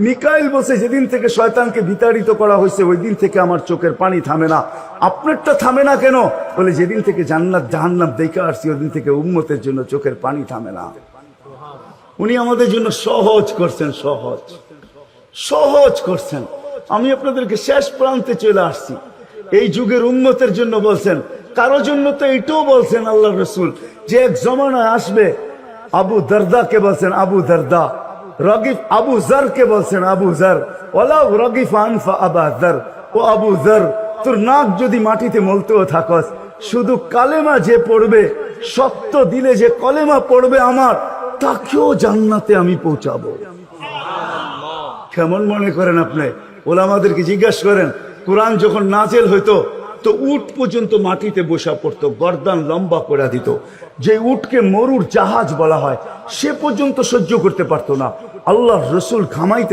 মিকাইল বলছে যেদিন থেকে শয়তানকে বিতাড়িত করা হয়েছে ওই দিন থেকে আমার চোখের পানি থামে না। আপনারটা থামে না কেন? বলে যেদিন থেকে জান্নাত জাহান্নাম দেখে আসছি ওই দিন থেকে উম্মতের জন্য চোখের পানি থামে না। উনি আমাদের জন্য সহজ করছেন, সহজ সহজ করছেন। আমি আপনাদেরকে শেষ প্রান্তে চলে আসছি। এই যুগের উম্মতের জন্য বলছেন, কারো জন্য তো এইটাও বলছেন আল্লাহ রসুল যে এক জমানায় আসবে। আবু দারদাকে বলছেন আবু দারদা, রগিফ আবু জারকে বলছেন আবু জার, ওয়ালাউ রগিফ আনফা আবা জার। ও আবু জার, তোর নাক যদি মাটিতে মলতেও থাকস, শুধু কালেমা যে পড়বে, সত্য দিলে যে কলেমা পড়বে আমার, তাকেও জান্নাতে আমি পৌঁছাবো। কেমন মনে করেন আপনি? ওলামাদেরকে জিজ্ঞাসা করেন, কোরআন যখন নাজেল হইতো তো উট পর্যন্ত মাটিতে বসা পড়তো, গর্দান লম্বা করে দিত। যে উটকে মরুর জাহাজ বলা হয় সে পর্যন্ত সহ্য করতে পারতো না। আল্লাহ রসুল ঘামাইতে